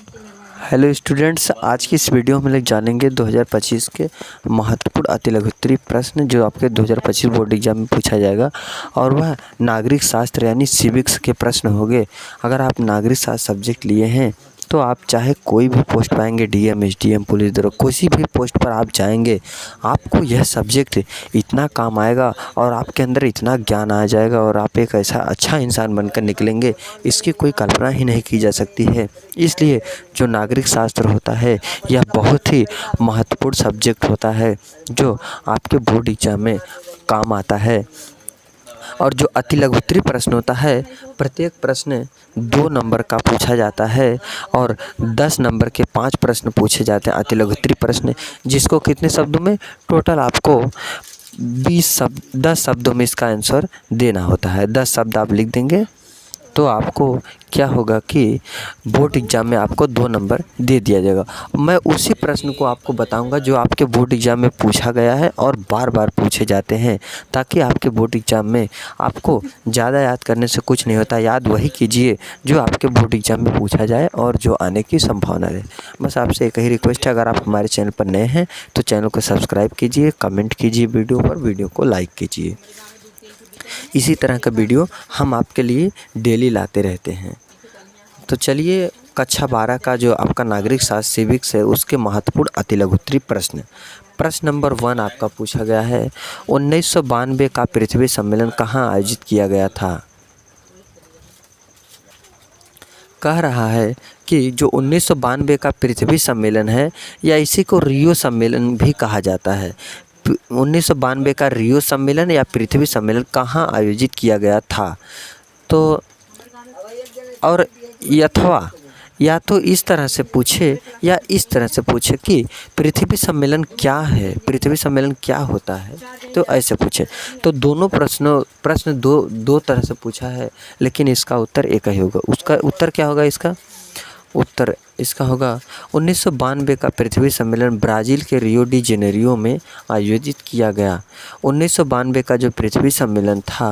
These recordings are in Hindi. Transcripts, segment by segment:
हेलो स्टूडेंट्स, आज की इस वीडियो में हम लोग जानेंगे 2025 के महत्वपूर्ण अति लघुत्तरीय प्रश्न जो आपके 2025 बोर्ड एग्जाम में पूछा जाएगा। और वह नागरिक शास्त्र यानी सिविक्स के प्रश्न होंगे। अगर आप नागरिक शास्त्र सब्जेक्ट लिए हैं तो आप चाहे कोई भी पोस्ट पाएंगे, डीएम, एसडीएम, पुलिस दरोगा, किसी भी पोस्ट पर आप जाएंगे, आपको यह सब्जेक्ट इतना काम आएगा और आपके अंदर इतना ज्ञान आ जाएगा और आप एक ऐसा अच्छा इंसान बनकर निकलेंगे, इसकी कोई कल्पना ही नहीं की जा सकती है। इसलिए जो नागरिक शास्त्र होता है यह बहुत ही महत्वपूर्ण सब्जेक्ट होता है जो आपके बोर्ड एग्जाम में काम आता है। और जो अति लघुत्तरीय प्रश्न होता है, प्रत्येक प्रश्न 2 नंबर का पूछा जाता है और 10 नंबर के 5 प्रश्न पूछे जाते हैं अति लघुत्तरीय प्रश्न, जिसको कितने शब्दों में, टोटल आपको 10 शब्दों में इसका आंसर देना होता है। 10 शब्द आप लिख देंगे तो आपको क्या होगा कि बोर्ड एग्ज़ाम में आपको 2 नंबर दे दिया जाएगा। मैं उसी प्रश्न को आपको बताऊंगा जो आपके बोर्ड एग्ज़ाम में पूछा गया है और बार बार पूछे जाते हैं, ताकि आपके बोर्ड एग्ज़ाम में आपको ज़्यादा याद करने से कुछ नहीं होता। याद वही कीजिए जो आपके बोर्ड एग्ज़ाम में पूछा जाए और जो आने की संभावना है। बस आपसे एक ही रिक्वेस्ट है, अगर आप हमारे चैनल पर नए हैं तो चैनल को सब्सक्राइब कीजिए, कमेंट कीजिए वीडियो पर, वीडियो को लाइक कीजिए। इसी तरह का वीडियो हम आपके लिए डेली लाते रहते हैं। तो चलिए, कक्षा 12 का जो आपका नागरिक शास्त्र सिविक्स है उसके महत्वपूर्ण अति लघुत्तरीय प्रश्न नंबर 1 आपका पूछा गया है। 1992 का पृथ्वी सम्मेलन कहाँ आयोजित किया गया था? कह रहा है कि जो 1992 का पृथ्वी सम्मेलन है या इसी को रियो सम्मेलन भी कहा जाता है, 1992 का रियो सम्मेलन या पृथ्वी सम्मेलन कहाँ आयोजित किया गया था? तो और अथवा या तो इस तरह से पूछे या इस तरह से पूछे कि पृथ्वी सम्मेलन क्या है, पृथ्वी सम्मेलन क्या होता है, तो ऐसे पूछे। तो दोनों प्रश्न दो तरह से पूछा है, लेकिन इसका उत्तर एक ही होगा। उसका उत्तर क्या होगा? उत्तर इसका होगा 1992 का पृथ्वी सम्मेलन ब्राज़ील के रियो डी जेनेरियो में आयोजित किया गया। 1992 का जो पृथ्वी सम्मेलन था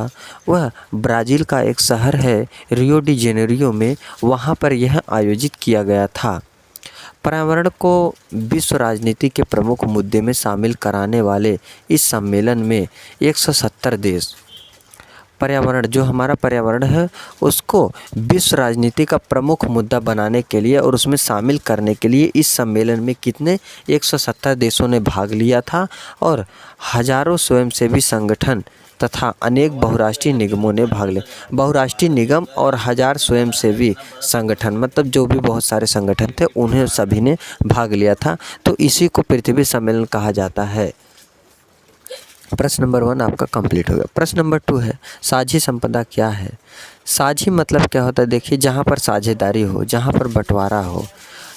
वह ब्राज़ील का एक शहर है रियो डी जेनेरियो में, वहाँ पर यह आयोजित किया गया था। पर्यावरण को विश्व राजनीति के प्रमुख मुद्दे में शामिल कराने वाले इस सम्मेलन में 170 देश, पर्यावरण जो हमारा पर्यावरण है उसको विश्व राजनीति का प्रमुख मुद्दा बनाने के लिए और उसमें शामिल करने के लिए इस सम्मेलन में कितने 170 देशों ने भाग लिया था और हजारों स्वयंसेवी संगठन तथा अनेक बहुराष्ट्रीय निगमों ने भाग लिया। बहुराष्ट्रीय निगम और 1000 स्वयंसेवी संगठन, मतलब जो भी बहुत सारे संगठन थे उन्हें सभी ने भाग लिया था। तो इसी को पृथ्वी सम्मेलन कहा जाता है। प्रश्न नंबर 1 आपका कंप्लीट हो गया। प्रश्न नंबर 2 है, साझी संपदा क्या है? साझी मतलब क्या होता है? देखिए, जहाँ पर साझेदारी हो, जहाँ पर बंटवारा हो।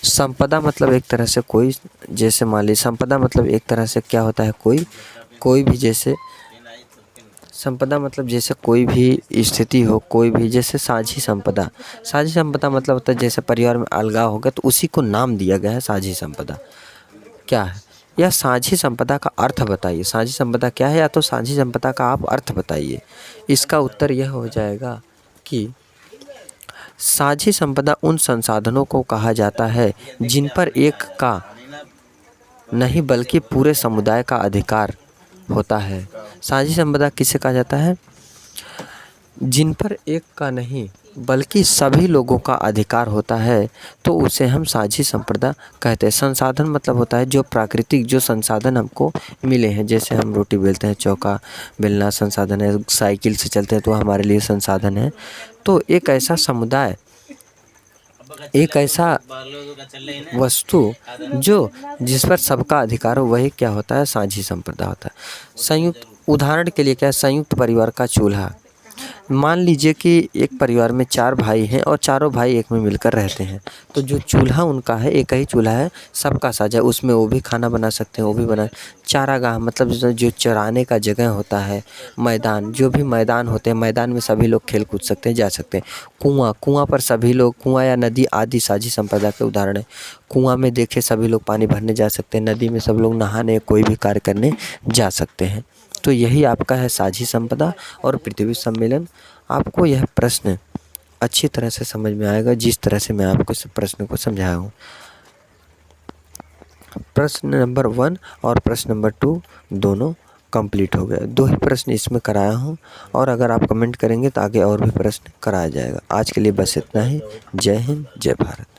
संपदा मतलब एक तरह से कोई, जैसे मान लीजिए संपदा मतलब एक तरह से क्या होता है, कोई भी, जैसे संपदा मतलब जैसे कोई भी स्थिति हो, कोई भी, जैसे साझी संपदा मतलब होता है जैसे परिवार में अलगाव होगा तो उसी को नाम दिया गया है साझी संपदा। क्या है यह साझी संपदा का अर्थ बताइए। साझी संपदा क्या है, या तो साझी संपदा का आप अर्थ बताइए। इसका उत्तर यह हो जाएगा कि साझी संपदा उन संसाधनों को कहा जाता है जिन पर एक का नहीं बल्कि पूरे समुदाय का अधिकार होता है। साझी संपदा किसे कहा जाता है? जिन पर एक का नहीं बल्कि सभी लोगों का अधिकार होता है, तो उसे हम साझी संपदा कहते हैं। संसाधन मतलब होता है जो प्राकृतिक जो संसाधन हमको मिले हैं, जैसे हम रोटी बेलते हैं, चौका बेलना संसाधन है, साइकिल से चलते हैं तो हमारे लिए संसाधन है। तो एक ऐसा समुदाय, एक ऐसा वस्तु जो जिस पर सबका अधिकार हो, वही क्या होता है? साझी संपदा होता है। संयुक्त, उदाहरण के लिए क्या है, संयुक्त परिवार का चूल्हा। मान लीजिए कि एक परिवार में 4 भाई हैं और चारों भाई एक में मिलकर रहते हैं, तो जो चूल्हा उनका है एक ही चूल्हा है, सबका साझा, उसमें वो भी खाना बना सकते हैं, वो भी बना। चारागाह मतलब जो चराने का जगह होता है, मैदान, जो भी मैदान होते हैं, मैदान में सभी लोग खेल कूद सकते हैं, जा सकते हैं। कुआं पर सभी लोग, कुआं या नदी आदि साझी संपदा के उदाहरण है। कुआं में देखे सभी लोग पानी भरने जा सकते हैं, नदी में सब लोग नहाने, कोई भी कार्य करने जा सकते हैं। तो यही आपका है साझी संपदा और पृथ्वी सम्मेलन। आपको यह प्रश्न अच्छी तरह से समझ में आएगा जिस तरह से मैं आपको इस प्रश्न को समझाया हूँ। प्रश्न नंबर 1 और प्रश्न नंबर 2 दोनों कंप्लीट हो गए। 2 ही प्रश्न इसमें कराया हूँ और अगर आप कमेंट करेंगे तो आगे और भी प्रश्न कराया जाएगा। आज के लिए बस इतना ही। जय हिंद, जय भारत।